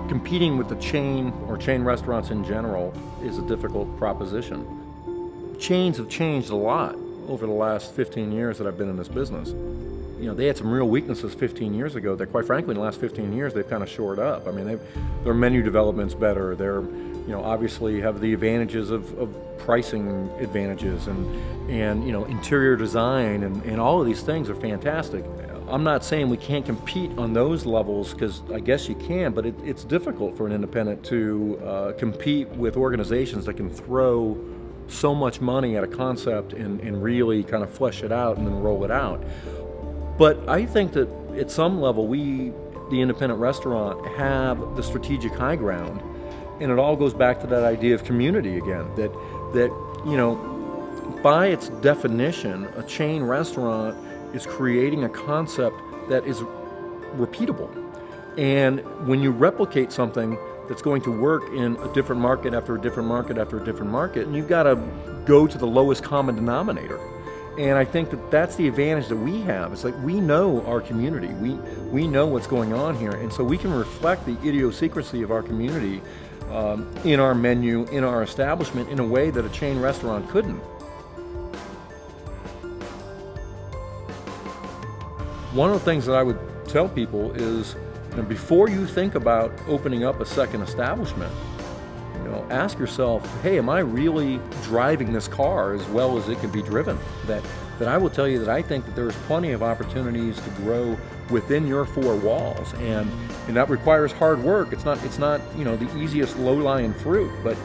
competing with the chain or chain restaurants in general is a difficult proposition. Chains have changed a lot over the last 15 years that I've been in this business. You know, they had some real weaknesses 15 years ago that, quite frankly, in the last 15 years, they've kind of shored up. I mean, their menu development's better. They're, you know, obviously have the advantages of pricing advantages and you know, interior design and all of these things are fantastic. I'm not saying we can't compete on those levels, because I guess you can, but it's difficult for an independent to compete with organizations that can throw so much money at a concept and really kind of flesh it out and then roll it out. But I think that at some level we, the independent restaurant, have the strategic high ground, and it all goes back to that idea of community again, that you know, by its definition, a chain restaurant is creating a concept that is repeatable. And when you replicate something that's going to work in a different market after a different market after a different market, and you've got to go to the lowest common denominator. And I think that that's the advantage that we have. It's like we know our community. We know what's going on here. And so we can reflect the idiosyncrasy of our community in our menu, in our establishment, in a way that a chain restaurant couldn't. One of the things that I would tell people is, you know, before you think about opening up a second establishment, you know, ask yourself, hey, am I really driving this car as well as it can be driven? That I will tell you that I think that there's plenty of opportunities to grow within your four walls, and that requires hard work. It's not you know, the easiest low-lying fruit, but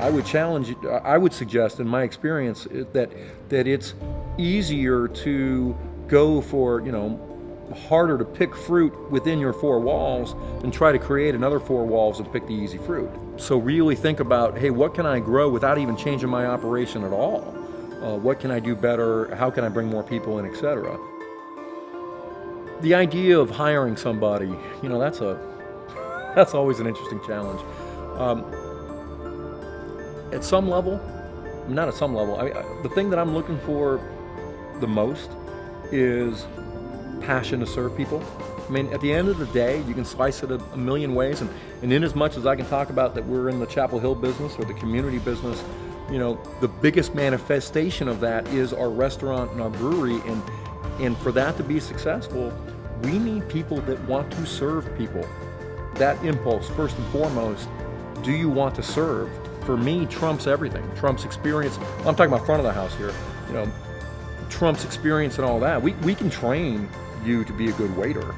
I would challenge, I would suggest in my experience that it's easier to go for, you know, harder to pick fruit within your four walls than try to create another four walls and pick the easy fruit. So really think about, hey, what can I grow without even changing my operation at all? What can I do better? How can I bring more people in, etc.? The idea of hiring somebody, you know, that's always an interesting challenge. At some level, not at some level, the thing that I'm looking for the most is passion to serve people. I mean, at the end of the day, you can slice it a million ways, and in as much as I can talk about that we're in the Chapel Hill business or the community business, you know, the biggest manifestation of that is our restaurant and our brewery, and for that to be successful, we need people that want to serve people. That impulse, first and foremost, do you want to serve? For me, trumps everything. Trumps experience. I'm talking about front of the house here, you know, trumps experience and all that. We can train you to be a good waiter,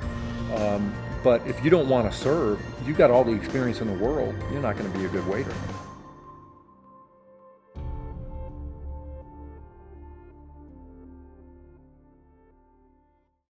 but if you don't want to serve, you've got all the experience in the world, you're not going to be a good waiter.